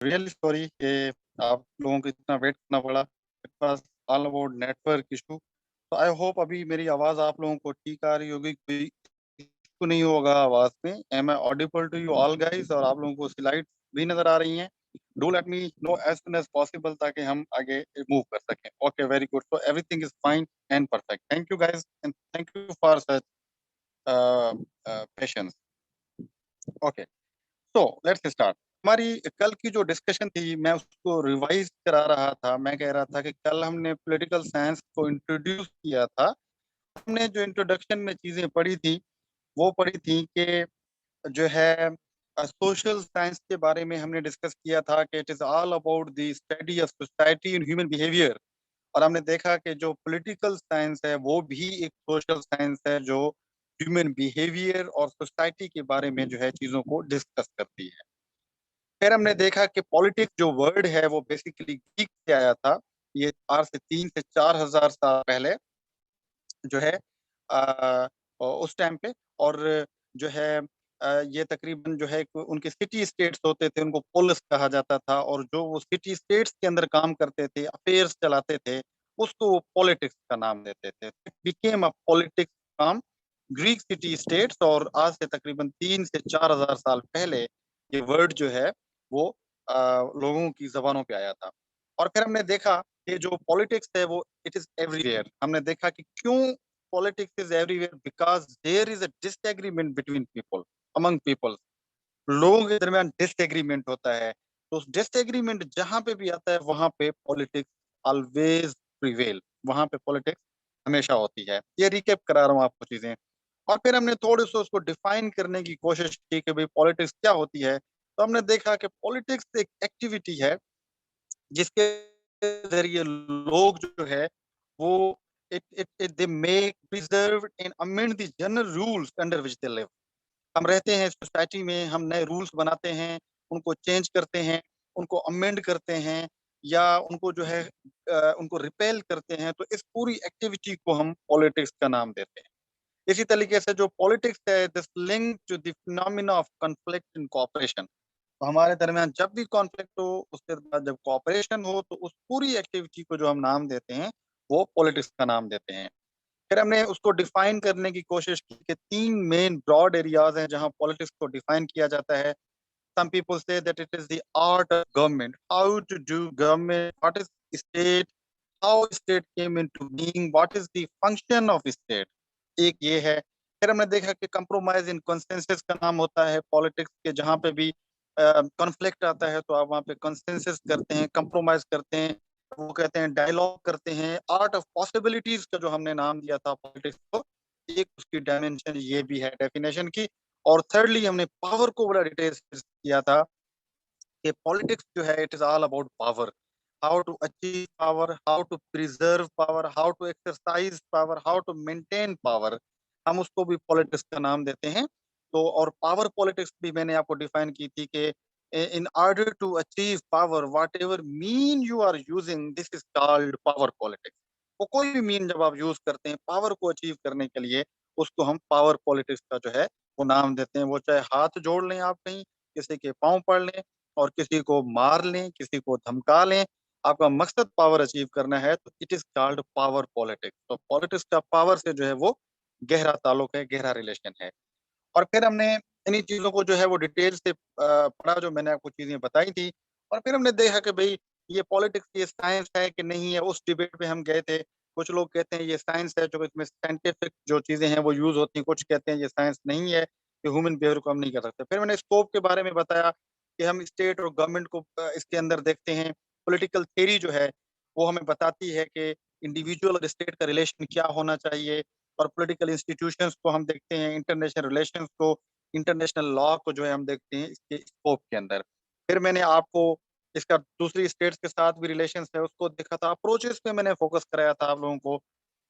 Really sorry कि आप लोगों को इतना वेट करना पड़ा। It was all about network issue. तो आई होप अभी मेरी आवाज आप लोगों को ठीक आ रही होगी, कोई इशू नहीं होगा आवाज में। Am I audible to you all guys? और आप लोगों को स्लाइड भी नजर आ रही हैं? Do let me know as soon as possible ताकि हम आगे मूव कर सकें। Okay, very good. So everything is fine and perfect. Thank you guys and thank you for such patience. Okay, तो लेट्स स्टार्ट। हमारी कल की जो डिस्कशन थी मैं उसको रिवाइज करा रहा था। मैं कह रहा था कि कल हमने पॉलिटिकल साइंस को इंट्रोड्यूस किया था। हमने जो इंट्रोडक्शन में चीजें पढ़ी थी वो पढ़ी थी कि जो है सोशल साइंस के बारे में हमने डिस्कस किया था कि it is all about the study of society and human behaviour. और हमने देखा कि जो पॉलिटिकल साइंस है वो भी एक सोशल साइंस है जो ह्यूमन बिहेवियर और सोसाइटी के बारे में जो है चीजों को डिस्कस करती है। फिर हमने देखा कि पॉलिटिक्स जो वर्ड है वो बेसिकली ग्रीक से आया था। ये आज से 3 से 4 हजार साल पहले जो है उस टाइम पे। और जो है ये तकरीबन जो है उनके सिटी स्टेट्स होते थे, उनको पोलिस कहा जाता था। और जो वो सिटी स्टेट्स के अंदर काम करते थे, अफेयर्स चलाते थे, उसको वो पॉलिटिक्स का नाम देते थे। Became a politics from Greek city states. और आज से तकरीबन 3 से 4 हजार साल पहले ये वर्ड जो है वो लोगों की जबानों पे आया था। और फिर हमने देखा कि जो पॉलिटिक्स है वो इट इज एवरीवेयर। हमने देखा कि क्यों politics is everywhere, because there is a disagreement between people, among people. लोगों के दरमियान डिसएग्रीमेंट होता है। तो उस डिसएग्रीमेंट जहां पे भी आता है वहां पे पॉलिटिक्स ऑलवेज प्रिवेल, वहां पे पॉलिटिक्स हमेशा होती है। ये रिकेप करा रहा हूँ आपको चीजें। और फिर हमने थोड़े से उसको डिफाइन करने की कोशिश की कि भाई पॉलिटिक्स क्या होती है। तो हमने देखा कि पॉलिटिक्स एक एक्टिविटी है जिसके जरिए लोग जो है वो it it they make preserve and amend the general rules under which they live. हम रहते हैं सोसाइटी में, हम नए रूल्स बनाते हैं, उनको चेंज करते हैं, उनको अमेंड करते हैं, या उनको जो है उनको रिपेल करते हैं। तो इस पूरी एक्टिविटी को हम पॉलिटिक्स का नाम देते हैं। इसी तरीके से जो पॉलिटिक्स है this link to the phenomena of conflict in cooperation. तो हमारे दरमियान जब भी कॉन्फ्लिक्ट हो, उसके बाद जब कोऑपरेशन हो, तो उस पूरी एक्टिविटी को जो हम नाम देते हैं वो पॉलिटिक्स का नाम देते हैं। फिर हमने उसको डिफाइन करने की कोशिश की कि 3 मेन ब्रॉड एरियाज हैं जहां पॉलिटिक्स को डिफाइन किया जाता है। Some people say that it is the art of government, how to do government, what is state, how state came into being, what is the function of state. एक ये है। फिर हमने देखा कि कंप्रोमाइज इन कंसेंसस का नाम होता है पॉलिटिक्स के। जहां पे भी कॉन्फ्लिक्ट आता है तो आप वहां पे कंसेंसस करते हैं, कंप्रोमाइज करते हैं, वो कहते हैं डायलॉग करते हैं। आर्ट ऑफ पॉसिबिलिटीज का जो हमने नाम दिया था पॉलिटिक्स को, एक उसकी डायमेंशन ये भी है डेफिनेशन की। और थर्डली हमने पावर को बड़ा डिटेल किया था कि पॉलिटिक्स जो है it is all about power, how to achieve power, how to preserve power, how to exercise power, how to maintain power. हम उसको भी पॉलिटिक्स का नाम देते हैं। तो और पावर पॉलिटिक्स भी मैंने आपको डिफाइन की थी कि in order to achieve power whatever mean you are using this is called power politics. वो कोई भी मीन जब आप यूज करते हैं पावर को अचीव करने के लिए, उसको हम पावर पॉलिटिक्स का जो है वो नाम देते हैं। वो चाहे हाथ जोड़ लें आप कहीं, किसी के पांव पड़ लें, और किसी को मार लें, किसी को धमका लें, आपका मकसद पावर अचीव करना है, तो it is called power politics. तो पॉलिटिक्स का पावर से जो है वो गहरा ताल्लुक है, गहरा रिलेशन है। और फिर हमने इन्हीं चीजों को जो है वो डिटेल से पढ़ा, जो मैंने आपको चीजें बताई थी। और फिर हमने देखा कि भाई ये पॉलिटिक्स ये साइंस है कि नहीं है। उस डिबेट पे हम गए थे। कुछ लोग कहते हैं ये साइंस है, जो इसमें साइंटिफिक जो चीजें हैं वो यूज होती हैं। कुछ कहते हैं ये साइंस नहीं है, कि ह्यूमन बिहेवियर को हम नहीं कर सकते। फिर मैंने स्कोप के बारे में बताया कि हम स्टेट और गवर्नमेंट को इसके अंदर देखते हैं। पॉलिटिकल थ्योरी जो है वो हमें बताती है कि इंडिविजुअल और स्टेट का रिलेशन क्या होना चाहिए। और पॉलिटिकल इंस्टीट्यूशंस को हम देखते हैं, इंटरनेशनल रिलेशंस को, इंटरनेशनल लॉ को जो है हम देखते हैं इसके स्कोप के अंदर। फिर मैंने आपको इसका दूसरी स्टेट्स के साथ भी रिलेशंस है उसको देखा था। अप्रोचेस पे मैंने फोकस कराया था आप लोगों को।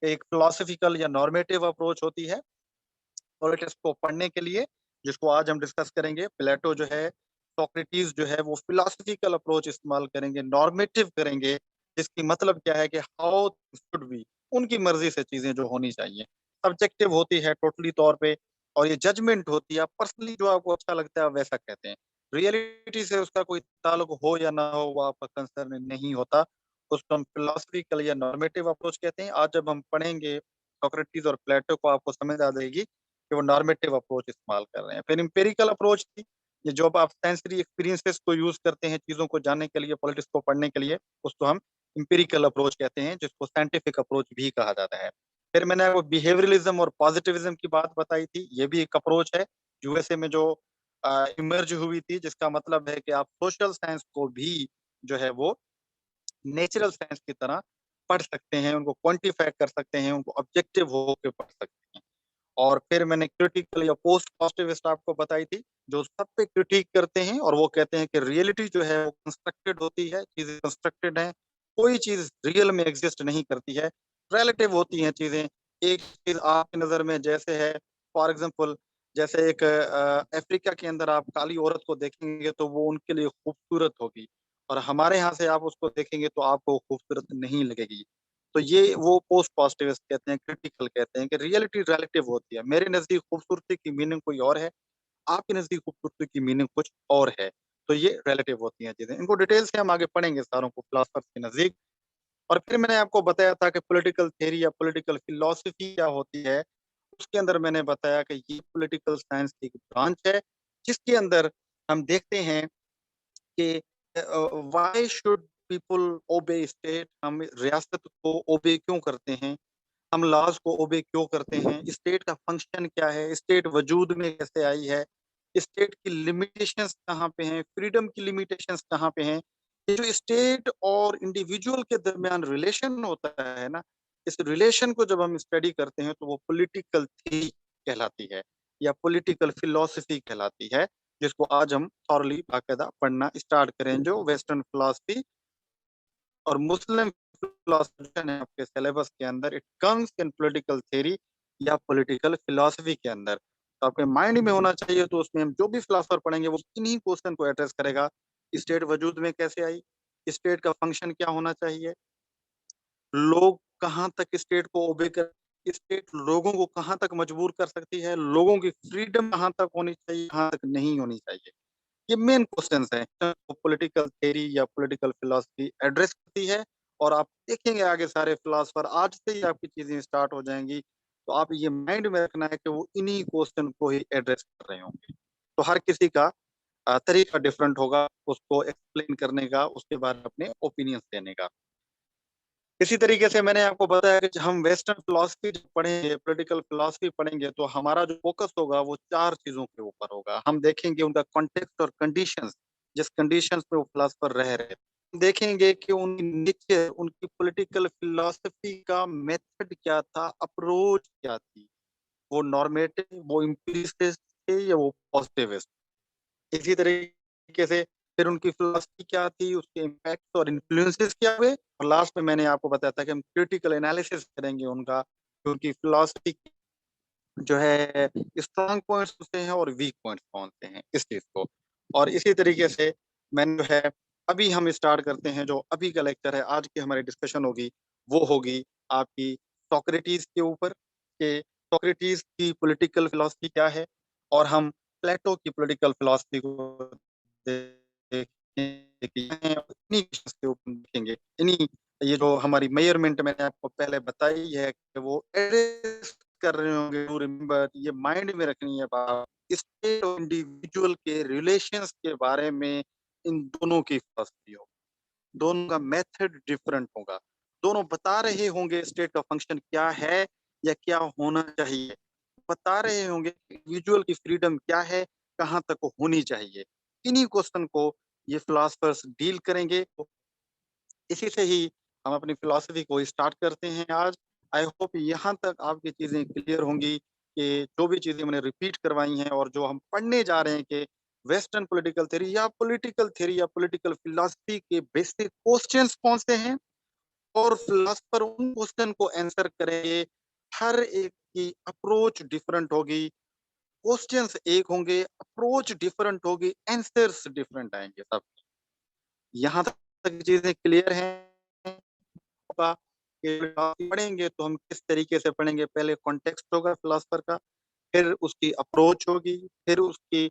एक फिलोसफिकल या नॉर्मेटिव अप्रोच होती है पॉलिटिक्स को पढ़ने के लिए, जिसको आज हम डिस्कस करेंगे। प्लेटो जो है, सोक्रेटिस जो है, वो फिलोसफिकल अप्रोच इस्तेमाल करेंगे, नॉर्मेटिव करेंगे, जिसकी मतलब क्या है कि हाउ शुड बी, उनकी मर्जी से चीजें जो होनी चाहिए। सब्जेक्टिव होती है टोटली तौर पे, और ये जजमेंट होती है, पर्सनली जो आपको अच्छा लगता है आप वैसा कहते हैं। रियलिटी से उसका कोई ताल्लुक हो या ना हो, वो आपका कंसर्न नहीं होता। उसको हम फिलॉसफिकल या नॉर्मेटिव अप्रोच कहते हैं। आज जब हम पढ़ेंगे सोक्रेटिस और प्लेटो को, आपको समझ आ जाएगी कि वो नॉर्मेटिव अप्रोच इस्तेमाल कर रहे हैं। फिर एम्पिरिकल अप्रोच थी, ये जो आप सेंसरी एक्सपीरियंसेस को यूज़ करते हैं चीज़ों को जानने के लिए, पॉलिटिक्स को पढ़ने के लिए, उसको हम एम्पिरिकल अप्रोच कहते हैं, जिसको साइंटिफिक अप्रोच भी कहा जाता है। फिर मैंने आपको बिहेवियरलिज्म और पॉजिटिविज्म की बात बताई थी, ये भी एक अप्रोच है, यूएसए में जो इमर्ज हुई थी, जिसका मतलब है कि आप सोशल साइंस को भी जो है वो नेचुरल साइंस की तरह पढ़ सकते हैं, उनको क्वांटिफाई कर सकते हैं, उनको ऑब्जेक्टिव होके पढ़ सकते हैं। और फिर मैंने क्रिटिकल या पोस्ट पॉजिटिविस्ट आपको बताई थी, जो सब पे क्रिटिक करते हैं और वो कहते हैं कि रियलिटी जो है वो कंस्ट्रक्टेड होती है, चीज़ें कंस्ट्रक्टेड हैं, कोई चीज़ रियल में एग्ज़िस्ट नहीं करती है, रिलेटिव होती हैं चीज़ें। एक चीज़ आपकी नज़र में जैसे है, फॉर एग्ज़ाम्पल जैसे एक अफ्रीका के अंदर आप काली औरत को देखेंगे तो वो उनके लिए खूबसूरत होगी और हमारे यहाँ से आप उसको देखेंगे तो आपको खूबसूरत नहीं लगेगी। तो ये वो पोस्ट पॉजिटिविस्ट कहते हैं, क्रिटिकल कहते हैं कि रियलिटी रिलेटिव होती है। मेरे नज़दीक खूबसूरती की मीनिंग कोई और है, आपके नज़दीक खूबसूरती की मीनिंग कुछ और है। तो ये रिलेटिव होती हैं चीज़ें। इनको डिटेल से हम आगे पढ़ेंगे सारों को फिलॉसफर्स के नज़दीक। और फिर मैंने आपको बताया था कि पॉलिटिकल थ्योरी या पॉलिटिकल फिलॉसफी क्या होती है। उसके अंदर मैंने बताया कि ये पॉलिटिकल साइंस की एक ब्रांच है, जिसके अंदर हम देखते हैं कि व्हाई शुड पीपल ओबे स्टेट, हम रियासत को ओबे क्यों करते हैं? हम लॉज़ को ओबे क्यों करते हैं? स्टेट का फंक्शन क्या है? स्टेट वजूद में कैसे आई है? स्टेट की लिमिटेशंस कहाँ पे हैं? फ्रीडम की लिमिटेशंस कहाँ पे हैं? ये जो स्टेट और इंडिविजुअल के दरमियान रिलेशन होता है ना, इस रिलेशन को जब हम स्टडी करते हैं तो वो पॉलिटिकल थ्योरी कहलाती है या पॉलिटिकल फिलॉसफी कहलाती है, जिसको आज हम थॉरली बाकायदा पढ़ना स्टार्ट करें, जो वेस्टर्न फिलॉसफी और मुस्लिम फिलॉसफी है आपके सिलेबस के अंदर, it comes in political theory या पॉलिटिकल फिलॉसफी के अंदर। तो आपके माइंड में होना चाहिए, तो उसमें हम जो भी फिलॉसफर पढ़ेंगे वो इन्हीं क्वेश्चन को एड्रेस करेगा। स्टेट वजूद में कैसे आई? स्टेट का फंक्शन क्या होना चाहिए? लोग कहाँ तक स्टेट को ओबे कर, स्टेट लोगों को कहाँ तक मजबूर कर सकती है? लोगों की फ्रीडम कहाँ तक होनी चाहिए, कहाँ तक नहीं होनी चाहिए? ये मेन क्वेश्चंस हैं, तो पॉलिटिकल थ्योरी या पॉलिटिकल फिलॉसफी एड्रेस करती है। और आप देखेंगे आगे सारे फिलॉसफर आज से ही आपकी चीज़ें स्टार्ट हो जाएँगी। तो आप ये माइंड में रखना है कि वो इन्हीं क्वेश्चन को ही एड्रेस कर रहे होंगे। तो हर किसी का तरीका डिफरेंट होगा उसको एक्सप्लेन करने का, उसके बारे में अपने ओपिनियंस देने का। इसी तरीके से मैंने आपको बताया कि हम वेस्टर्न फिलॉसफी जब पढ़ेंगे, पॉलिटिकल फिलॉसफी पढ़ेंगे, तो हमारा जो फ़ोकस होगा वो 4 चीज़ों के ऊपर होगा। हम देखेंगे उनका कॉन्टेक्स्ट और कंडीशंस, जिस कंडीशंस में वो फिलॉसफर रह रहे थे। देखेंगे कि उनकी नेचर, उनकी पॉलिटिकल फिलॉसफी का मेथड क्या था, अप्रोच क्या थी। वो नॉर्मेटिव, वो एम्पिरिसिस्ट थे या वो पॉजिटिविस्ट। इसी तरीके से फिर उनकी फिलॉसफी क्या थी, उसके इम्पैक्ट और इन्फ्लुएंसेस क्या हुए, और लास्ट में मैंने आपको बताया था कि हम क्रिटिकल एनालिसिस करेंगे उनका, कि उनकी फिलॉसफी जो है स्ट्रॉन्ग पॉइंट्स होते हैं और वीक पॉइंट्स कौन से हैं, इस चीज़ को। और इसी तरीके से मैंने जो है अभी हम स्टार्ट करते हैं, जो अभी का लेक्चर है, आज की हमारी डिस्कशन होगी, वो होगी आपकी सोक्रेटिस के ऊपर, कि सोक्रेटिस की पॉलिटिकल फिलॉसफी क्या है, और हम प्लेटो की पॉलिटिकल फिलॉसफी को देखेंगे कि इन्हीं questions के ऊपर देखेंगे। इन्हीं, ये जो हमारी मेजरमेंट मैंने आपको पहले बताई है कि वो एड्रेस कर रहे होंगे, टू रिमेंबर, ये माइंड में रखनी है बात। स्टेट और इंडिविजुअल के रिलेशंस के बारे में इन दोनों की फिलॉसफी हो, दोनों का मेथड डिफरेंट होगा। दोनों बता रहे होंगे स्टेट का फंक्शन क्या है या क्या होना चाहिए। बता रहे होंगे इंडिविजुअल की फ्रीडम क्या है, कहाँ तक होनी चाहिए। इन्हीं क्वेश्चन को ये फिलोसफर्स डील करेंगे। इसी से ही हम अपनी फिलॉसफी को स्टार्ट करते हैं आज। आई होप यहाँ तक आपकी चीज़ें क्लियर होंगी, कि जो भी चीज़ें मैंने रिपीट करवाई हैं और जो हम पढ़ने जा रहे हैं, कि वेस्टर्न पॉलिटिकल थ्योरी या पॉलिटिकल फिलॉसफी के बेसिक क्वेश्चंस कौन से हैं, और फिलॉसफर उन क्वेश्चन को आंसर करेंगे। हर एक की अप्रोच डिफरेंट होगी, क्वेश्चंस एक होंगे, अप्रोच डिफरेंट होगी, आंसर्स डिफरेंट आएँगे सब। यहाँ तक चीज़ें क्लियर हैं? होगा कि पढ़ेंगे तो हम किस तरीके से पढ़ेंगे, पहले कॉन्टेक्स्ट होगा फिलॉसफर का, फिर उसकी अप्रोच होगी, फिर उसकी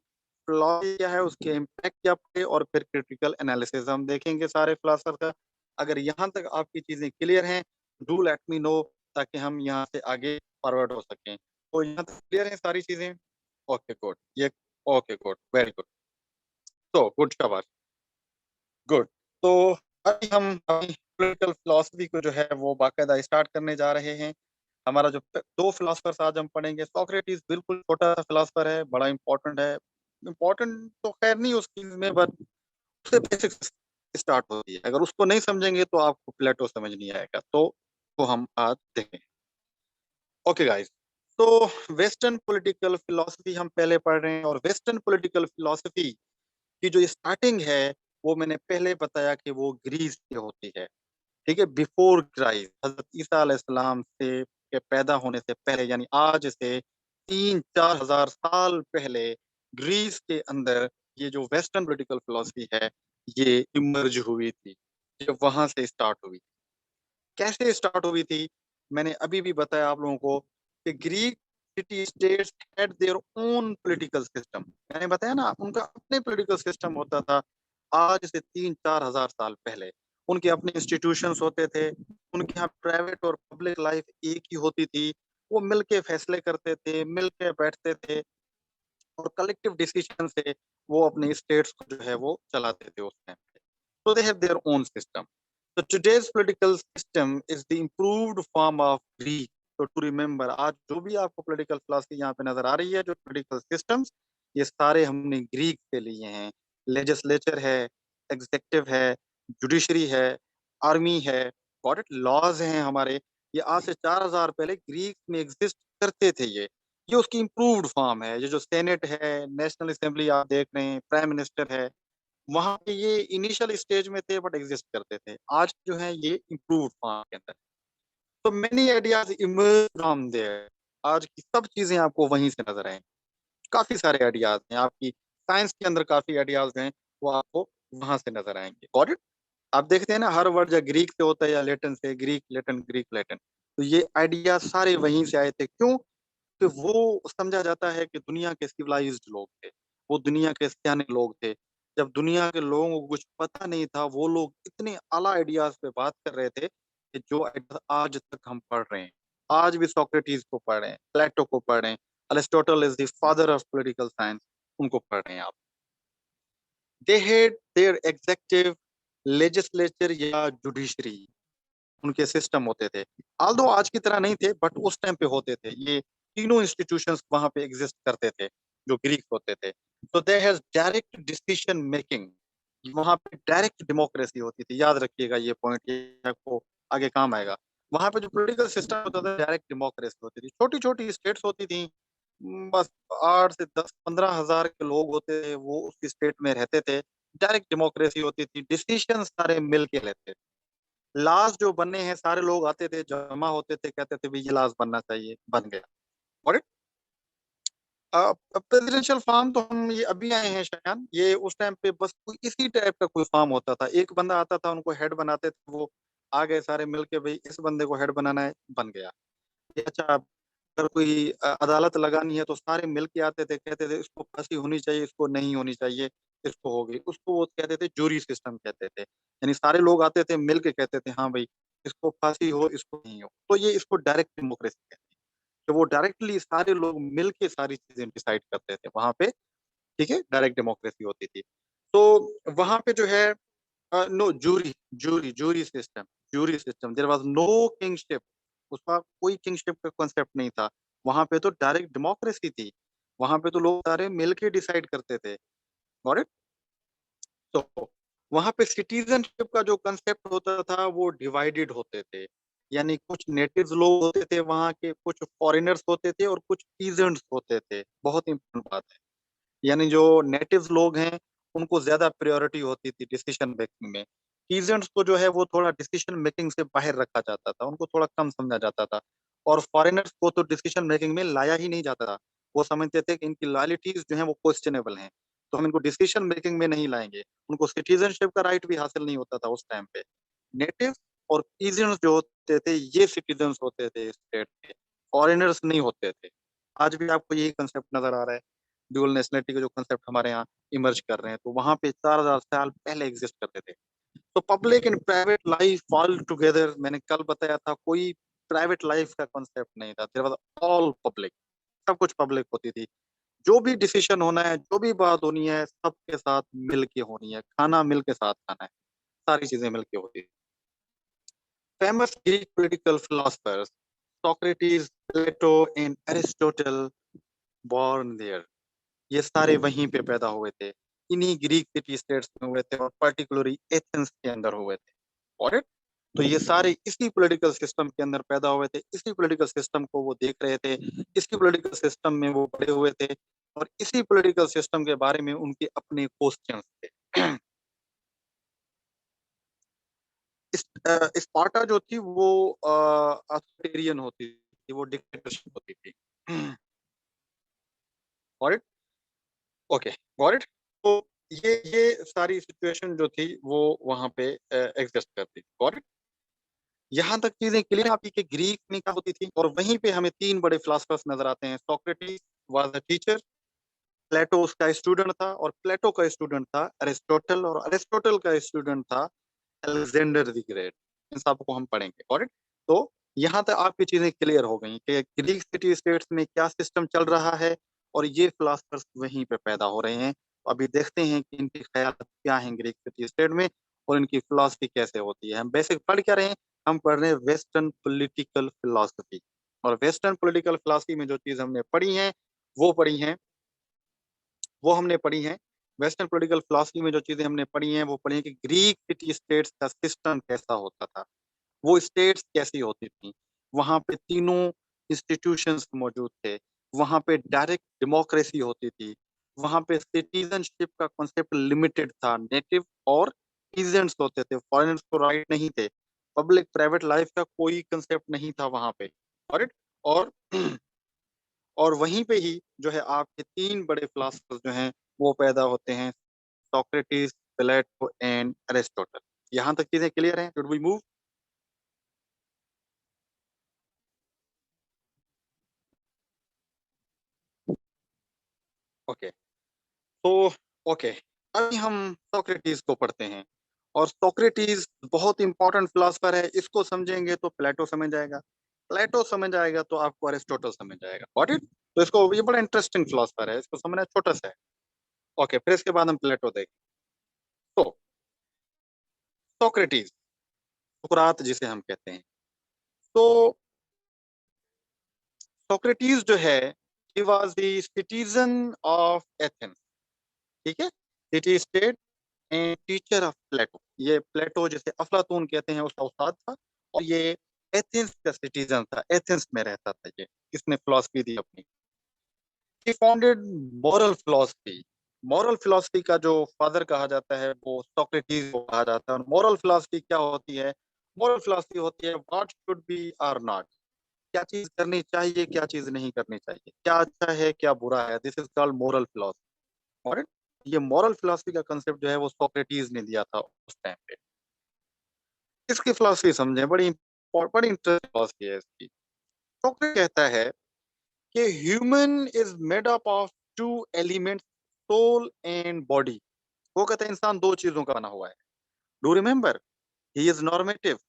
फिलॉसफी क्या है, उसके इम्पैक्ट क्या पड़े, और फिर क्रिटिकल एनालिसिस हम देखेंगे सारे फिलोसफर का। अगर यहाँ तक आपकी चीजें क्लियर हैं, डू लेट मी नो, ताकि हम यहाँ से आगे फॉरवर्ड हो सकें। तो यहाँ तक क्लियर है सारी चीजें? ओके गुड, ये ओके गुड, वेरी गुड। तो गुड, शाबाश, गुड। तो अभी हम अपनी पॉलिटिकल फिलोसफी को जो है वो बाकायदा स्टार्ट करने जा रहे हैं। हमारा जो दो फिलोसफर्स आज हम पढ़ेंगे, सोक्रेटिस बिल्कुल छोटा सा फिलोसफर है, बड़ा इंपॉर्टेंट है। इंपॉर्टेंट तो खैर नहीं उसकी में, बट उससे बेसिक्स स्टार्ट होती है। अगर उसको नहीं समझेंगे तो आपको प्लेटो समझ नहीं आएगा। तो हम आज देखें। ओके गाइस, तो वेस्टर्न पॉलिटिकल फिलोसफी हम पहले पढ़ रहे हैं, और वेस्टर्न पॉलिटिकल फिलोसफी की जो स्टार्टिंग है वो मैंने पहले बताया कि वो ग्रीस से होती है। ठीक है, बिफोर क्राइस्ट, हजरत ईसा अलैहिस्सलाम से के पैदा होने से पहले, यानी आज से 3-4 हज़ार साल पहले ग्रीस के अंदर ये जो वेस्टर्न पॉलिटिकल फिलोसफी है ये इमर्ज हुई थी। ये वहां से स्टार्ट हुई। कैसे स्टार्ट हुई थी? मैंने अभी भी बताया आप लोगों को कि Greek city states had their own political system. मैंने बताया ना, उनका अपने पॉलिटिकल सिस्टम होता था। आज से 3-4 हज़ार साल पहले उनके अपने इंस्टीट्यूशंस होते थे। उनके यहाँ प्राइवेट और पब्लिक लाइफ एक ही होती थी। वो मिलके फैसले करते थे, मिलके बैठते थे, और कलेक्टिव डिसीजन से वो अपने स्टेट्स को जो है वो चलाते थे उस टाइम पे। So they have their own system. So today's political system is the improved form of Greek. So to remember, आज जो भी आपको political philosophy यहाँ पे नजर आ रही है, जो political systems, ये सारे हमने ग्रीक से लिए हैं। लेजिस्लेचर है, एग्जेक्टिव है, जुडिशरी है, आर्मी है, गॉट इट, लॉज हैं हमारे। ये आज से 4 हज़ार पहले ग्रीक में एग्जिस्ट करते थे। ये उसकी इम्प्रूव्ड फॉर्म है। ये जो सेनेट है, नेशनल असेंबली आप देख रहे हैं, प्राइम मिनिस्टर है, वहां पे ये इनिशियल स्टेज में थे बट एग्जिस्ट करते थे। आज जो है ये इम्प्रूव्ड फॉर्म के अंदर। तो many ideas emerge from there. आज की सब चीजें आपको वहीं से नजर आएंगी। काफी सारे आइडियाज हैं आपकी, साइंस के अंदर काफी आइडियाज हैं, वो आपको वहां से नजर आएंगे। Got it? आप देखते हैं ना, हर वर्ड या ग्रीक से होता है या लेटिन से, ग्रीक लेटिन ग्रीक लेटिन। तो ये आइडिया सारे वहीं से आए थे। क्यों? कि वो समझा जाता है कि दुनिया के सिविलाइज्ड लोग थे, वो दुनिया के सियाने लोग थे। जब दुनिया के लोगों को कुछ पता नहीं था, वो लोग इतने आला आइडियाज पे बात कर रहे थे कि जो आइडियाज आज तक हम पढ़ रहे हैं। आज भी सोक्रेटिस को पढ़ रहे हैं, प्लेटो को पढ़ रहे हैं, Aristotle is the father of political science, उनको पढ़ रहे हैं आप। They had there executive, legislature या जुडिशरी, उनके सिस्टम होते थे। आल्दो आज की तरह नहीं थे, बट उस टाइम पे होते थे। ये तीनों इंस्टीट्यूशंस वहां पे एग्जिस्ट करते थे जो ग्रीक होते थे। तो they has direct decision making, वहां पे डायरेक्ट डेमोक्रेसी होती थी। याद रखिएगा ये पॉइंट, ये आपको आगे काम आएगा। वहां पे जो पॉलिटिकल सिस्टम होता था, डायरेक्ट डेमोक्रेसी होती थी। छोटी छोटी स्टेट्स होती थी, बस 8 से 10-15 हज़ार के लोग होते थे, वो उस स्टेट में रहते थे। डायरेक्ट डेमोक्रेसी होती थी, डिसीजन सारे मिल के लेते थे। लाश जो बने हैं, सारे लोग आते थे, जमा होते थे, कहते थे भाई ये लाश बनना चाहिए, बन गया। और प्रेसिडेंशियल फार्म तो हम ये अभी आए हैं शायद, ये उस टाइम पे बस कोई इसी टाइप का कोई फार्म होता था। एक बंदा आता था, उनको हेड बनाते थे, वो आ गए सारे मिलके, भाई इस बंदे को हेड बनाना है, बन गया। ये अच्छा, अगर कोई अदालत लगानी है तो सारे मिल के आते थे, कहते थे इसको फांसी होनी चाहिए, इसको नहीं होनी चाहिए, इसको होगी, उसको वो कहते थे जूरी सिस्टम कहते थे। यानी सारे लोग आते थे, मिल के कहते थे हाँ भाई इसको फांसी हो, इसको नहीं हो। तो ये इसको डायरेक्ट डेमोक्रेसी कहते हैं, कि वो डायरेक्टली सारे लोग मिल के सारी चीजें डिसाइड करते थे वहां पे। ठीक है, डायरेक्ट डेमोक्रेसी होती थी। तो वहां पे जो है, no, jury jury jury system, jury system, there was no kingship. उसका कोई किंगशिप का कॉन्सेप्ट नहीं था। वहां पे तो डायरेक्ट डेमोक्रेसी थी। वहां पे तो लोग सारे मिलके डिसाइड करते थे। Got it? तो वहां पे सिटीजनशिप का जो कंसेप्ट होता था वो डिवाइडेड होते थे। यानी कुछ नेटिव्स लोग होते थे वहां के, कुछ फॉरेनर्स होते थे, और कुछ पीजेंट्स होते थे। बहुत इंपॉर्टेंट बात है। यानी जो नेटिव्स लोग हैं उनको ज्यादा प्रायोरिटी होती थी डिसीजन मेकिंग में। पीजेंट्स को जो है वो थोड़ा डिसीजन मेकिंग से बाहर रखा जाता था, उनको थोड़ा कम समझा जाता था। और फॉरेनर्स को तो डिसीजन मेकिंग में लाया ही नहीं जाता था। वो समझते थे कि इनकी लॉयल्टीज जो है वो क्वेश्चनेबल हैं, तो हम इनको डिसीजन मेकिंग में नहीं लाएंगे। उनको सिटीजनशिप का राइट भी हासिल नहीं होता था उस टाइम पे। नेटिव और पीजेंट्स जो होते थे ये सिटीजन्स होते थे स्टेट के, फॉरेनर्स नहीं होते थे। आज भी आपको यही कंसेप्ट नजर आ रहा है। ड्यूअल नेशनलिटी के जो कंसेप्ट हमारे यहाँ इमर्ज कर रहे हैं, तो वहां पे 4,000 साल पहले एग्जिस्ट करते थे। तो public and private life fall together, मैंने कल बताया था, कोई प्राइवेट लाइफ का कॉन्सेप्ट नहीं था, देयर वाज ऑल पब्लिक, सब कुछ पब्लिक होती थी। जो भी डिसीजन होना है, जो भी बात होनी है, सबके साथ मिल के होनी है, खाना मिल के साथ खाना है, सारी चीजें मिल के होती थी। Famous Greek political philosophers Socrates, Plato and Aristotle born there, ये सारे वहीं पे पैदा हुए थे, इन्हीं ग्रीक सिटी स्टेट्स में हुए थे, और पर्टिकुलरली एथेंस के अंदर हुए थे। और तो ये सारे इसी पॉलिटिकल सिस्टम के अंदर पैदा हुए थे, इसी पॉलिटिकल सिस्टम को वो देख रहे थे, इसी पॉलिटिकल सिस्टम में वो पड़े हुए थे, और इसी पॉलिटिकल सिस्टम के बारे में उनके अपने क्वेश्चंस थे। स्पार्टा जो थी वो अथॉरिटेरियन होती थी, वो डिक्टेटरशिप होती थी। Got it? Okay, got it. तो ये सारी सिचुएशन जो थी वो वहां पे एग्जिस्ट करती थी। Got it? यहाँ तक चीजें क्लियर आपकी कि ग्रीक में क्या होती थी, और वहीं पे हमें तीन बड़े फिलोसफर्स नजर आते हैं। सोक्रेटिस वाज अ टीचर, प्लेटो उसका स्टूडेंट था, और प्लेटो का स्टूडेंट था अरिस्टोटल, और अरिस्टोटल का स्टूडेंट था अलेक्जेंडर द ग्रेट। इन सबको हम पढ़ेंगे। और तो यहाँ तक आपकी चीजें क्लियर हो गई कि ग्रीक सिटी स्टेट्स में क्या सिस्टम चल रहा है, और ये फिलोसफर्स वहीं पे पैदा हो रहे हैं। तो अभी देखते हैं कि इनके ख्याल क्या हैं ग्रीक सिटी स्टेट में, और इनकी फिलोसफी कैसे होती है। हम बेसिक पढ़ क्या रहे हैं? हम पढ़ रहे हैं वेस्टर्न पॉलिटिकल फिलोसफी। और वेस्टर्न पॉलिटिकल फिलोसफी में जो चीज हमने पढ़ी है, वो पढ़ी है वो हमने पढ़ी हैं। वेस्टर्न पॉलिटिकल फिलोसफी में जो चीजें हमने पढ़ी हैं, वो पढ़ी हैं कि ग्रीक सिटी स्टेट्स का सिस्टम कैसा होता था, वो स्टेट्स कैसी होती थी। वहां पे तीनों इंस्टीट्यूशंस मौजूद थे, वहां पे डायरेक्ट डेमोक्रेसी होती थी, वहां पे सिटीजनशिप का कॉन्सेप्ट लिमिटेड था, नेटिव और पीजेंट्स होते थे, फॉरेनर्स को राइट नहीं थे, पब्लिक प्राइवेट लाइफ का कोई कंसेप्ट नहीं था वहां पे। और और और वहीं पे ही जो है आपके तीन बड़े फिलोसफर्स जो हैं वो पैदा होते हैं, सोक्रेटिस, प्लेटो एंड एरिस्टोटल। यहाँ तक चीजें क्लियर हैं? Should we move? ओके, तो ओके, अभी हम सोक्रेटिस को पढ़ते हैं। और सोक्रेटिस बहुत इंपॉर्टेंट फिलोसफर है, इसको समझेंगे तो प्लेटो समझ जाएगा, प्लेटो समझ आएगा तो आपको अरिस्टोटल समझ जाएगा। Got it? तो इसको, ये बड़ा इंटरेस्टिंग फिलोसफर है, इसको समझना छोटा सा है। ओके, फिर इसके बाद हम प्लेटो देखें। तो सोक्रेटिस, सुकरात जिसे हम कहते हैं, तो सोक्रेटिस जो है, he was the citizen of Athens. ठीक है, city state and teacher of Plato. ये प्लेटो जिसे अफलातून कहते हैं उसका उस्ताद था, और ये एथेंस का सिटीजन था, एथेंस में रहता था ये। इसने फिलोसफी दी अपनी। He founded moral philosophy. Moral philosophy का जो फादर कहा जाता है वो सोक्रेटिस को कहा जाता है। और मॉरल फिलोसफी क्या होती है? मॉरल फिलोसफी होती है what should be or not, क्या चीज करनी चाहिए, क्या चीज नहीं करनी चाहिए, क्या अच्छा है, क्या बुरा है। This is called moral philosophy. और ये मॉरल फिलोसफी का कंसेप्ट जो है वो सोक्रेटिस ने दिया था उस टाइम पे। इसकी फिलोसफी समझे, बड़ी इंटरेस्टिंग फिलोसफी है इसकी। सोक्रेटिस कहता है कि human is made up of two elements, soul and body. वो कहता है इंसान दो चीजों का बना हुआ है। Do remember, he is normative.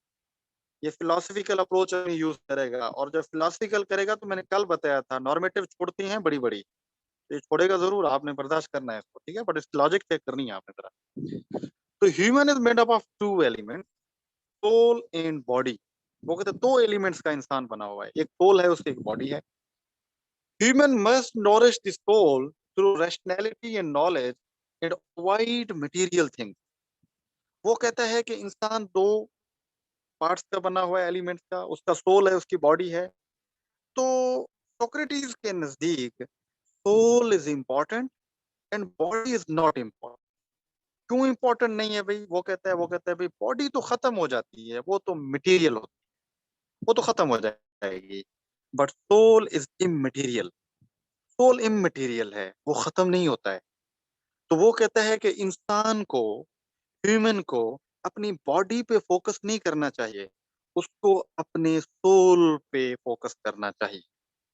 ये फिलोसफिकल अप्रोच यूज करेगा, और जब फिलोसफिकल करेगा तो मैंने कल बताया था नॉर्मेटिव छोड़ती हैं बड़ी बड़ी, तो ये छोड़ेगा जरूर, आपने बर्दाश्त करना है इसको, ठीक है, बट इस लॉजिक चेक करनी है आपने जरा। तो human is made up of two element, soul and body. वो कहते हैं दो एलिमेंट्स का इंसान बना हुआ है, एक सोल है उसकी, एक बॉडी है। Human must nourish the soul through rationality and knowledge and avoid material things. वो कहता है कि इंसान दो पार्ट्स का बना हुआ है, एलिमेंट्स का, उसका सोल है, उसकी बॉडी है। तो सोक्रेटिस के नजदीक soul is important and body is not important. क्यों इंपॉर्टेंट नहीं है भाई? वो कहता है भाई बॉडी तो खत्म हो जाती है, वो तो मटेरियल होती है, वो तो खत्म हो जाएगी, but soul is immaterial. Soul immaterial है, वो खत्म नहीं होता है। तो वो कहता है कि इंसान को, ह्यूमन को अपनी बॉडी पे फोकस नहीं करना चाहिए, उसको अपने सोल पे फोकस करना चाहिए,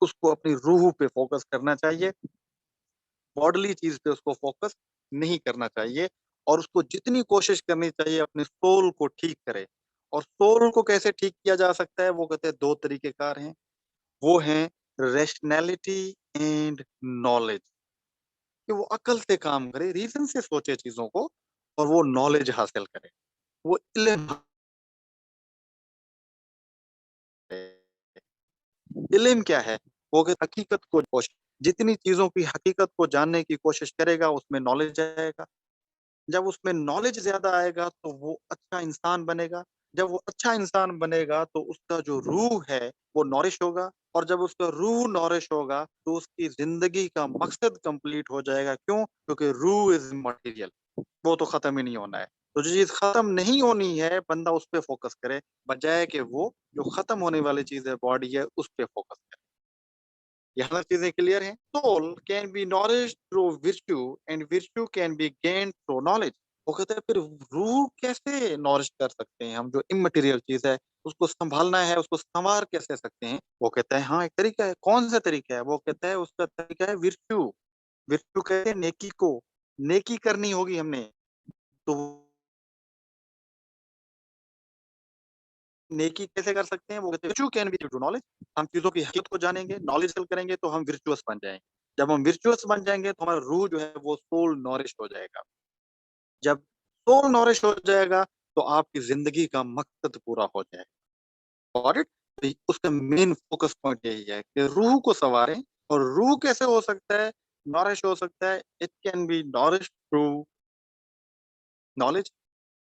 उसको अपनी रूह पे फोकस करना चाहिए। बॉडली चीज पे उसको फोकस नहीं करना चाहिए, और उसको जितनी कोशिश करनी चाहिए अपने सोल को ठीक करे। और सोल को कैसे ठीक किया जा सकता है, वो कहते हैं दो तरीकेकार हैं। वो हैं रैशनैलिटी एंड नॉलेज, कि वो अकल से काम करे, रीजन से सोचे चीजों को, और वो नॉलेज हासिल करे, वो इल्म। इल्म क्या है? वो कि हकीकत को जितनी चीजों की हकीकत को जानने की कोशिश करेगा उसमें नॉलेज आएगा। जब उसमें नॉलेज ज्यादा आएगा तो वो अच्छा इंसान बनेगा। जब वो अच्छा इंसान बनेगा तो उसका जो रूह है वो नॉरिश होगा, और जब उसका रूह नॉरिश होगा तो उसकी जिंदगी का मकसद कंप्लीट हो जाएगा। क्यों? क्योंकि रूह इज मटेरियल, वो तो खत्म ही नहीं होना है। तो जो चीज खत्म नहीं होनी है बंदा उस पर फोकस करे, बजाय कि वो जो खत्म होने वाली चीज है, बॉडी है, उस पर फोकस करे। यहाँ तक चीजें क्लियर हैं? Soul can be knowledge through virtue, and virtue can be gain through knowledge. वो कहते हैं फिर रूह कैसे नॉरिश कर सकते हैं हम, जो इमटेरियल चीज है उसको संभालना है, उसको संवार कैसे सकते हैं? वो कहता है हाँ एक तरीका है। कौन सा तरीका है? वो कहता है उसका तरीका है विर्च्यू। विर्च्यू कहते हैं नेकी को, नेकी करनी होगी हमने। तो नेकी कैसे कर सकते हैं? वो कहते हैं virtue can be due to knowledge. हम चीजों की हकीकत को जानेंगे, नॉलेज हासिल करेंगे तो हम विर्चुअस बन जाएंगे। जब हम विर्चुअस बन जाएंगे तो हमारा रूह जो है वो सोल नॉरिश हो जाएगा। जब सोल नॉरिश हो जाएगा तो आपकी जिंदगी का मकसद पूरा हो जाएगा। Got it? तो उसका मेन फोकस पॉइंट यही है कि रूह को संवारें। और रूह कैसे हो सकता है नॉरिश हो सकता है? It can be nourish through knowledge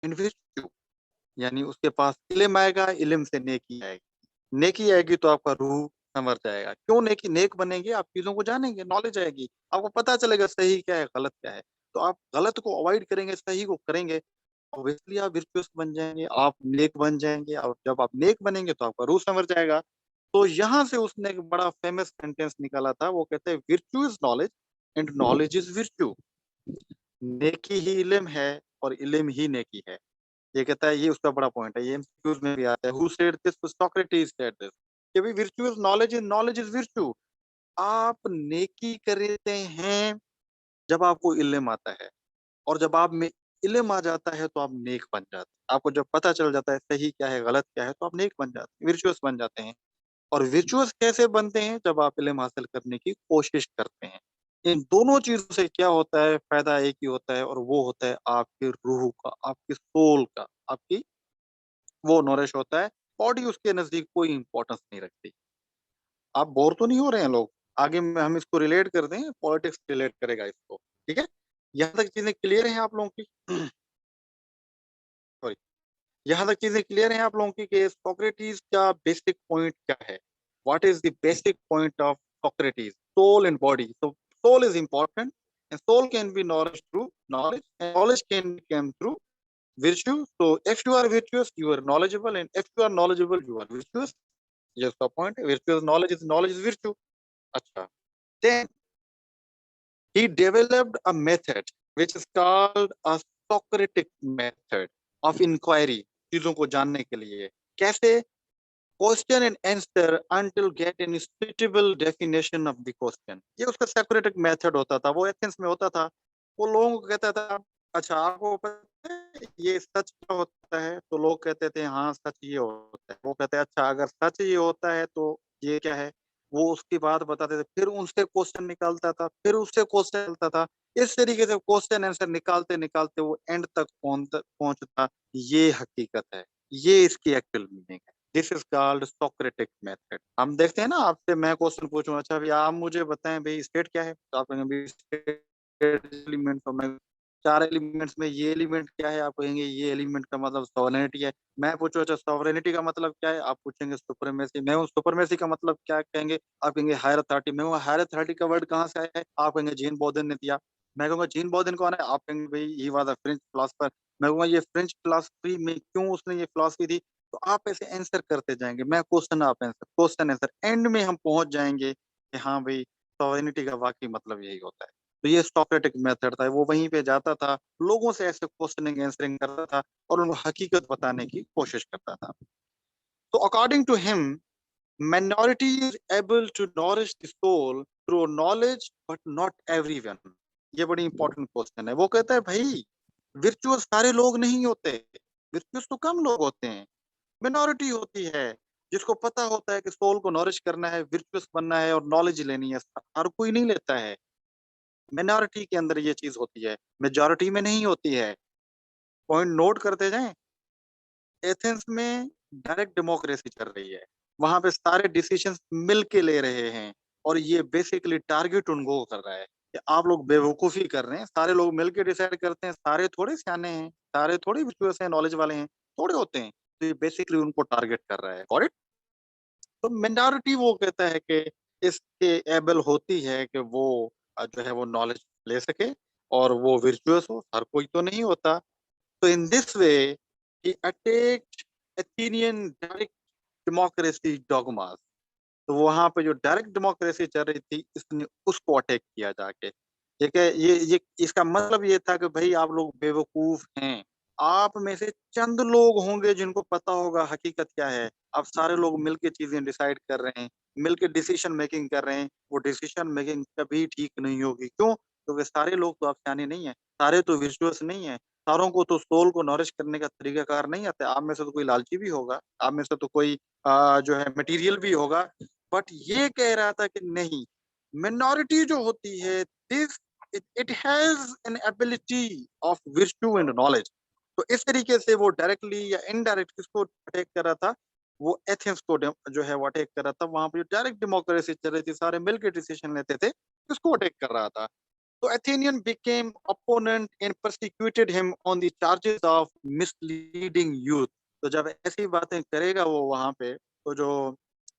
and virtue. यानी उसके पास इल्म आएगा, इल्म से नेकी आएगी, नेकी आएगी तो आपका रूह संवर जाएगा। क्यों नेकी? नेक बनेंगे, आप चीजों को जानेंगे, नॉलेज आएगी, आपको पता चलेगा सही क्या है गलत क्या है। तो आप गलत को अवॉइड करेंगे, सही को करेंगे, ऑब्वियसली आप विर्चुअस बन जाएंगे, आप नेक बन जाएंगे। और जब आप नेक बनेंगे तो आपका रूह संवर जाएगा। तो यहाँ से उसने एक बड़ा फेमस सेंटेंस निकाला था, वो कहते हैं virtue is knowledge and knowledge is virtue. नेकी ही इल्म है और इल्म ही नेकी है। ये कहता है, ये उसका बड़ा पॉइंट है, ये एमसीक्यूज में भी आता है। Who said this? Socrates said this, कि भाई virtue is knowledge and knowledge is virtue. आप नेकी करते हैं जब आपको इल्म आता है, और जब आप में इल्म आ जाता है तो आप नेक बन जाते हैं। आपको जब पता चल जाता है सही क्या है गलत क्या है तो आप नेक बन जाते हैं, विर्चुअस बन जाते हैं। और विर्चुअस कैसे बनते हैं? जब आप इल्म हासिल करने की कोशिश करते हैं। इन दोनों चीजों से क्या होता है? फायदा एक ही होता है, और वो होता है आपके रूह का, आपकी सोल का, आपकी वो नॉरिश होता है। बॉडी उसके नजदीक कोई इंपॉर्टेंस नहीं रखती। आप बोर तो नहीं हो रहे हैं लोग? आगे में हम इसको रिलेट कर दें, पॉलिटिक्स रिलेट करेगा इसको। ठीक है? यहाँ तक चीजें क्लियर हैं आप लोगों की? सॉरी, यहाँ तक चीजें क्लियर हैं आप लोगों की कि सोक्रेटिस का बेसिक पॉइंट क्या है? What is the basic point of Socrates? Soul and body. So soul is important, and soul can be nourished through knowledge, and knowledge can come through virtue. So if you are virtuous you are knowledgeable, and if you are knowledgeable you are virtuous. Yes, the point. Virtuous knowledge is virtue. Acha. Then he developed a method which is called a Socratic method of inquiry. चीजों को जानने के लिए कैसे? Question and answer until get an suitable definition of the question. ये उसका Socratic method होता था, वो एथेंस में होता था। वो लोगों को कहता था, अच्छा आपको पता है ये सच क्या होता है? तो लोग कहते थे हाँ सच ये होता है। वो कहते हैं अच्छा अगर सच ये होता है तो ये क्या है? वो उसकी बात बताते थे, फिर उनसे क्वेश्चन निकालता था, फिर उससे क्वेश्चन निकालता था। इस तरीके से क्वेश्चन आंसर निकालते निकालते वो एंड तक पहुंचता। ये हकीकत है, ये इसकी एक्चुअल मीनिंग है। This is called Socratic method. हम देखते हैं ना, आपसे मैं क्वेश्चन पूछूं, अच्छा भैया आप मुझे बताएं भाई स्टेट क्या है, तो आप कहेंगे भाई स्टेट एलिमेंट, तो मैं चार एलिमेंट्स में ये एलिमेंट क्या है, आप कहेंगे ये एलिमेंट का मतलब सॉवरेनिटी है। मैं पूछूं अच्छा सॉवरेनिटी का मतलब क्या है, आप पूछेंगे सुपरमेसी। मैं हूँ सुपरमेसी का मतलब क्या कहेंगे, आप कहेंगे हायर अथॉरिटी। मैं हूँ हायर अथॉरिटी का वर्ड कहाँ से आया है, आप कहेंगे जीन बॉर्डन ने दिया। मैं कहूंगा जीन बॉर्डन कौन है, आप कहेंगे भाई he was a French philosopher. मैं कहूंगा ये फ्रेंच फिलोसफी में क्यों उसने ये फिलोसफी दी। तो आप ऐसे आंसर करते जाएंगे, मैं क्वेश्चन आप आंसर, क्वेश्चन आंसर, एंड में हम पहुंच जाएंगे कि हाँ भाई सॉवरेनिटी का वाकई मतलब यही होता है। तो ये सोक्रेटिक मेथड था, वो वहीं पे जाता था, लोगों से ऐसे क्वेश्चनिंग आंसरिंग करता था, और उनको हकीकत बताने की कोशिश करता था। तो according to him, minority is able to nourish the soul through knowledge, but not everyone. ये बड़ी इंपॉर्टेंट क्वेश्चन है। वो कहता है भाई विर्चुअस सारे लोग नहीं होते, विर्चुअस तो कम लोग होते हैं, मिनॉरिटी होती है, जिसको पता होता है कि सोल को नॉरिश करना है, विर्चुअस बनना है और नॉलेज लेनी है। हर कोई नहीं लेता है। मिनॉरिटी के अंदर ये चीज़ होती है, मेजॉरिटी में नहीं होती है। पॉइंट नोट करते जाएँ। एथेंस में डायरेक्ट डेमोक्रेसी चल रही है। वहाँ पे सारे डिसीजंस मिल के ले रहे हैं और ये बेसिकली टारगेट उनको कर रहा है कि आप लोग बेवकूफ़ी कर रहे हैं, सारे लोग मिल के डिसाइड करते हैं, सारे थोड़े सयाने हैं, सारे थोड़ी विचुअस हैं, नॉलेज वाले हैं, थोड़े होते हैं। तो ये बेसिकली उनको टारगेट कर रहा है। Got it? तो मिनॉरिटी वो कहता है कि इसके एबल होती है कि वो जो है वो नॉलेज ले सके और वो वर्चुअस हो, हर कोई तो नहीं होता। So in this way, he attacked Athenian direct democracy dogmas. तो वहाँ पे जो डायरेक्ट डेमोक्रेसी चल रही थी, इसने उसको अटैक किया जाके। ठीक है? ये इसका मतलब ये था कि भई आप लोग बेवकूफ़ हैं। आप में से चंद लोग होंगे जिनको पता होगा हकीकत क्या है। आप सारे लोग मिल के चीज़ें डिसाइड कर रहे हैं, मिल के डिसीज़न मेकिंग कर रहे हैं। वो डिसीज़न मेकिंग कभी ठीक नहीं होगी। क्यों? क्योंकि सारे लोग तो आप सयाने नहीं हैं, सारे तो विर्चुअस नहीं हैं। सारों को तो सोल को नॉरिश करने का तरीकाकार नहीं आता है। आप में से तो कोई लालची भी होगा, आप में से तो कोई जो है मटीरियल भी होगा। बट ये कह रहा था कि नहीं, मिनॉरिटी जो होती है this it it has an ability of virtue and knowledge. तो इस तरीके से वो डायरेक्टली या इनडायरेक्ट किसको अटैक कर रहा था? वो एथेंस को जो है वो अटैक कर रहा था। वहाँ पे जो डायरेक्ट डेमोक्रेसी चल रही थी, सारे मिल के डिसीजन लेते थे, उसको अटैक कर रहा था। तो Athenian became opponent and persecuted him on the charges of misleading youth। तो जब ऐसी बातें करेगा वो वहाँ पे, तो जो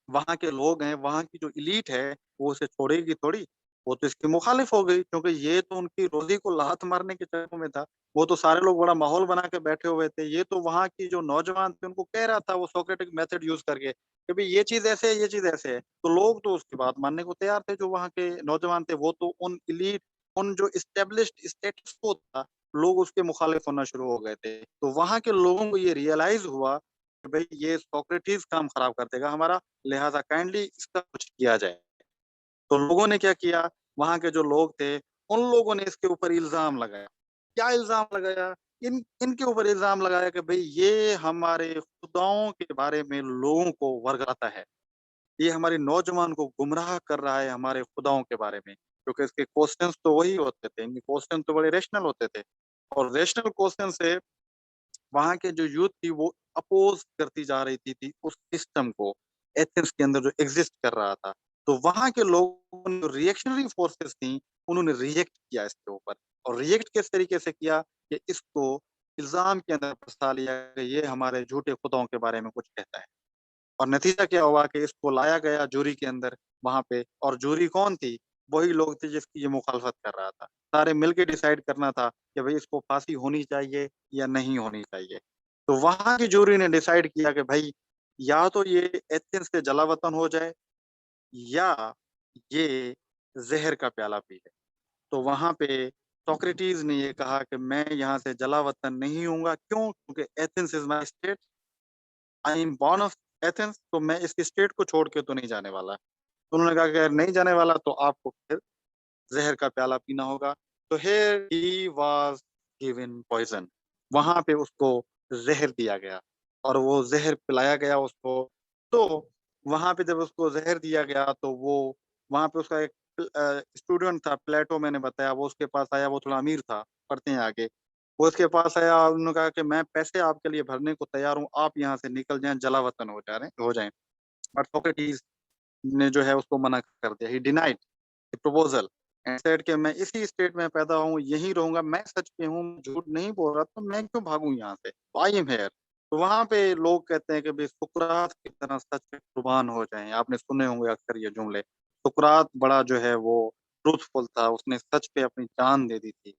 वहाँ के लोग हैं, वहाँ की जो एलीट है, वो उसे छोड़ेगी थोड़ी। वो तो इसकी मुखालिफ हो गई क्योंकि ये तो उनकी रोज़ी को लात मारने के चक्कर में था। वो तो सारे लोग बड़ा माहौल बना के बैठे हुए थे। ये तो वहाँ की जो नौजवान थे उनको कह रहा था वो सोक्रेटिक मेथड यूज़ करके कि भई ये चीज़ ऐसे है, ये चीज़ ऐसे है। तो लोग तो उसकी बात मानने को तैयार थे जो वहाँ के नौजवान थे। वो तो उन एलीट उन जो एस्टेब्लिश्ड स्टेटस को था, लोग उसके मुखालिफ होना शुरू हो गए थे। तो वहाँ के लोगों को ये रियलाइज़ हुआ कि भई ये सोक्रेटिस काम खराब कर देगा हमारा, लिहाज़ा काइंडली इसका कुछ किया जाए। तो लोगों ने क्या किया, वहाँ के जो लोग थे, उन लोगों ने इसके ऊपर इल्ज़ाम लगाया। क्या इल्ज़ाम लगाया? इनके ऊपर इल्ज़ाम लगाया कि भई ये हमारे खुदाओं के बारे में लोगों को वर्गलाता है। ये हमारे नौजवान को गुमराह कर रहा है हमारे खुदाओं के बारे में, क्योंकि इसके क्वेश्चंस तो वही होते थे, इनके क्वेश्चन तो बड़े रैशनल होते थे और रैशनल क्वेश्चन से वहाँ के जो यूथ थी वो अपोज़ करती जा रही थी उस सिस्टम को, एथेंस के अंदर जो एग्ज़िस्ट कर रहा था। तो वहाँ के लोगों ने जो रिएक्शनरी फोर्सेस थी, उन्होंने रिएक्ट किया इसके ऊपर और रिएक्ट किस तरीके से किया कि इसको इल्ज़ाम के अंदर फँसा लिया कि ये हमारे झूठे खुदाओं के बारे में कुछ कहता है। और नतीजा क्या हुआ कि इसको लाया गया जूरी के अंदर वहाँ पे और जूरी कौन थी? वही लोग थे जिसकी ये मुखालफत कर रहा था। सारे मिलके डिसाइड करना था कि भई इसको फांसी होनी चाहिए या नहीं होनी चाहिए। तो वहाँ की जूरी ने डिसाइड किया कि भई या तो ये एथेंस से जलावतन हो जाए या ये ज़हर का प्याला पी ले। तो वहाँ पे सोक्रेटिस ने ये कहा कि मैं यहाँ से जलावतन नहीं होऊँगा। क्यों? क्योंकि Athens is my state. I am born of Athens. तो मैं इस स्टेट को छोड़ के तो नहीं जाने वाला। तो उन्होंने कहा कि अगर नहीं जाने वाला तो आपको फिर ज़हर का प्याला पीना होगा। तो here he was given poison. वहाँ पे उसको ज़हर दिया गया और वो ज़हर पिलाया गया उसको। तो वहाँ पे जब उसको ज़हर दिया गया तो वो वहाँ पे उसका एक स्टूडेंट था प्लेटो मैंने बताया वो उसके पास आया, वो थोड़ा अमीर था, पढ़ते हैं आगे। वो उसके पास आया उन्होंने कहा कि मैं पैसे आपके लिए भरने को तैयार हूँ, आप यहाँ से निकल जाएँ, जलावतन हो जाएँ। बट सोक्रेटिस ने जो है उसको मना कर दिया। ही denied the proposal and said कि मैं इसी स्टेट में पैदा हूँ, यहीं रहूँगा, मैं सच पे हूँ, झूठ नहीं बोल रहा, तो मैं क्यों भागूँ यहाँ से? I am here. तो वहाँ पे लोग कहते हैं कि भई सुकरात की तरह सच पे कुर्बान हो जाएँ। आपने सुने होंगे अक्सर ये जुमले। सुकरात बड़ा जो है वो ट्रुथफुल था, उसने सच पे अपनी जान दे दी थी।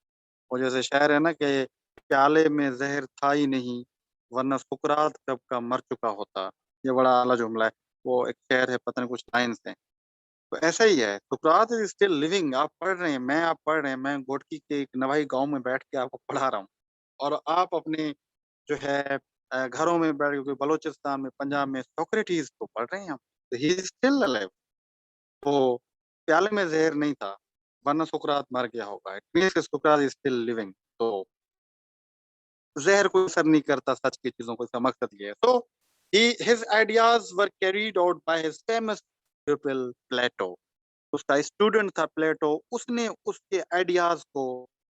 वो जैसे शायर है ना कि प्याले में ज़हर था ही नहीं, वरना सुकरात कब का मर चुका होता। ये बड़ा आला जुमला है। वो एक शेर है, पता नहीं कुछ लाइन्स हैं। तो ऐसा ही है, सुकरात इज़ स्टिल लिविंग। आप पढ़ रहे हैं, आप पढ़ रहे हैं, मैं घोटकी के एक नवाई गाँव में बैठ के आपको पढ़ा रहा हूँ और आप अपने जो है घरों में बैठ के बलूचिस्तान में, पंजाब में सोक्रेटिस को पढ़ रहे हैं हम। तो ही इज़ स्टिल अलाइव। तो प्याले में ज़हर नहीं था। वरना सुकरात मर गया होगा। इट मीन्स कि सुकरात इज स्टिल लिविंग। तो ज़हर कोई असर नहीं करता सच की चीज़ों को, इसका मकसद ये है। So he his ideas were carried out by his famous pupil Plato। उसका स्टूडेंट था प्लेटो, उसने उसके आइडियाज़ को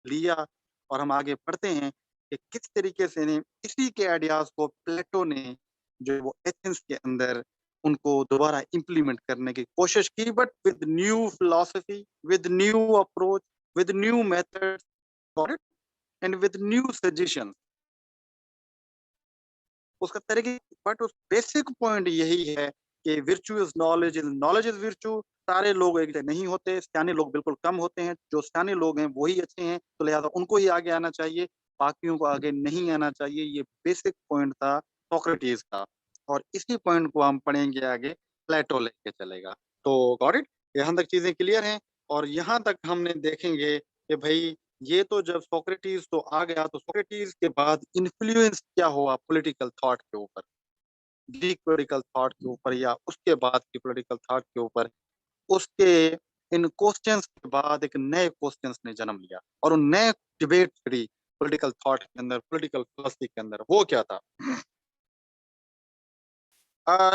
लिया और हम आगे पढ़ते हैं कि किस तरीके से ने इसी के आइडियाज़ को प्लेटो ने जो वो एथेंस के अंदर उनको दोबारा इम्प्लीमेंट करने की कोशिश की, but with new philosophy, with new approach, with new methods, got it? And with new suggestions. उसका तरीके, बट उस बेसिक पॉइंट यही है कि virtue is knowledge and knowledge is virtue। सारे लोग एक जैसे नहीं होते, सियाने लोग बिल्कुल कम होते हैं, जो सियाने लोग हैं वही अच्छे हैं, तो लिहाजा उनको ही आगे आना चाहिए, बाकियों को आगे नहीं आना चाहिए। ये बेसिक पॉइंट था सोक्रेटिस का, और इसी पॉइंट को हम पढ़ेंगे आगे, प्लेटो लेके चलेगा। तो गॉट इट? यहाँ तक चीजें क्लियर हैं, और यहाँ तक हमने देखेंगे कि भाई ये तो जब सोक्रेटिस तो आ गया, तो सोक्रेटिस के बाद इन्फ्लुएंस क्या हुआ पॉलिटिकल थॉट के ऊपर, ग्रीक पॉलिटिकल थॉट के ऊपर, या उसके बाद की पॉलिटिकल थॉट के ऊपर। उसके इन क्वेश्चंस के बाद एक नए क्वेश्चंस ने जन्म लिया, और उन नए डिबेट छिड़ी पॉलिटिकल थॉट के अंदर, पॉलिटिकल फिलोसफी के अंदर। वो क्या था?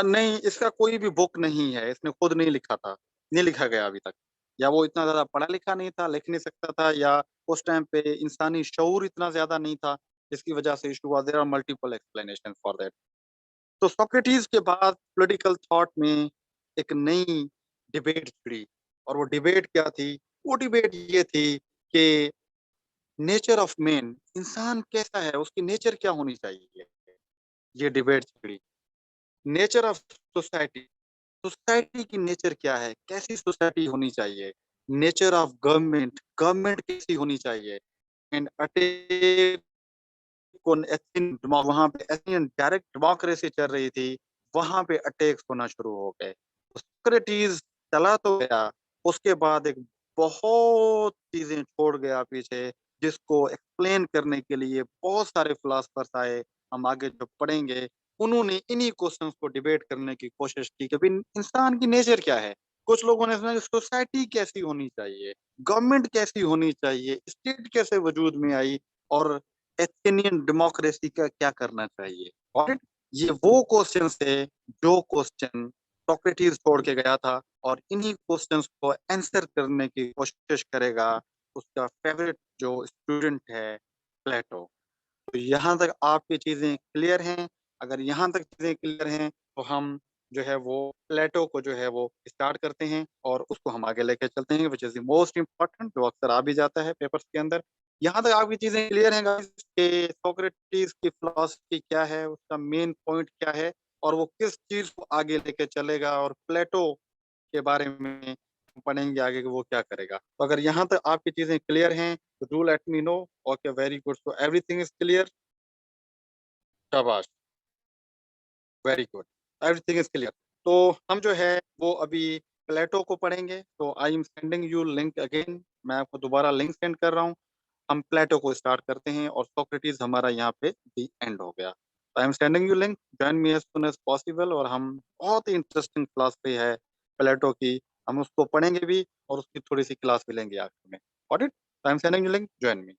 नहीं, इसका कोई भी बुक नहीं है, इसने खुद नहीं लिखा था, नहीं लिखा गया अभी तक। या वो इतना ज़्यादा पढ़ा-लिखा नहीं था, लिख नहीं सकता था, या उस टाइम पे इंसानी शऊर इतना ज़्यादा नहीं था, जिसकी वजह से इश्यू हुआ। There are multiple explanation for that. तो सोक्रेटिस के बाद पॉलिटिकल थॉट में एक नई डिबेट छिड़ी, और वो डिबेट क्या थी? वो डिबेट ये थी कि नेचर ऑफ मैन, इंसान कैसा है, उसकी नेचर क्या होनी चाहिए? ये डिबेट छिड़ी। नेचर ऑफ सोसाइटी, सोसाइटी की नेचर क्या है? कैसी सोसाइटी होनी चाहिए? नेचर ऑफ गवर्नमेंट, गवर्नमेंट कैसी होनी चाहिए? एंड अटैक ऑन एथियन वहाँ पे एथियन डायरेक्ट डेमोक्रेसी चल रही थी, वहाँ पे अटैक्स होना शुरू हो गए। सोक्रेटिस चला तो गया, उसके बाद एक बहुत चीज़ें छोड़ गया पीछे, जिसको एक्सप्लेन करने के लिए बहुत सारे फिलोसोफर्स आए। हम आगे जो पढ़ेंगे, उन्होंने इन्हीं क्वेश्चंस को डिबेट करने की कोशिश की कि भाई इंसान की नेचर क्या है? कुछ लोगों ने सोचा कि सोसाइटी कैसी होनी चाहिए? गवर्नमेंट कैसी होनी चाहिए? स्टेट कैसे वजूद में आई? और एथेनियन डेमोक्रेसी का क्या करना चाहिए? और ये वो क्वेश्चंस थे, जो क्वेश्चन सोक्रेटिस छोड़ के गया था, और इन्हीं क्वेश्चंस को आंसर करने की कोशिश करेगा उसका फेवरेट जो स्टूडेंट है, प्लेटो। तो यहाँ तक आपकी चीज़ें क्लियर हैं? अगर यहाँ तक चीज़ें क्लियर हैं, तो हम जो है वो प्लेटो को जो है वो स्टार्ट करते हैं, और उसको हम आगे लेके चलते हैं, which is the most important, जो अक्सर आ भी जाता है पेपर्स के अंदर। यहाँ तक आपकी चीज़ें क्लियर हैं गाइस कि सोक्रेटिस की फिलॉसफी क्या है, उसका मेन पॉइंट क्या है, और वो किस चीज़ को आगे लेके चलेगा, और प्लेटो के बारे में पढ़ेंगे आगे कि वो क्या करेगा। तो अगर यहाँ तक आपकी चीज़ें क्लियर हैं, तो do let me know. Okay, very good. So everything is clear? शाबाश, very good. Everything is clear. तो हम जो है वो अभी प्लेटो को पढ़ेंगे। तो I am sending you link again. मैं आपको दोबारा लिंक सेंड कर रहा हूँ। हम प्लेटो को स्टार्ट करते हैं, और सोक्रेटिस हमारा यहाँ पे दी एंड हो गया। I am sending you link, join me as soon as possible. और हम बहुत ही इंटरेस्टिंग फिलॉसफी है प्लेटो की, हम उसको पढ़ेंगे भी, और उसकी थोड़ी-सी क्लास भी लेंगे आखिर में। Got it? I am sending you link, join me.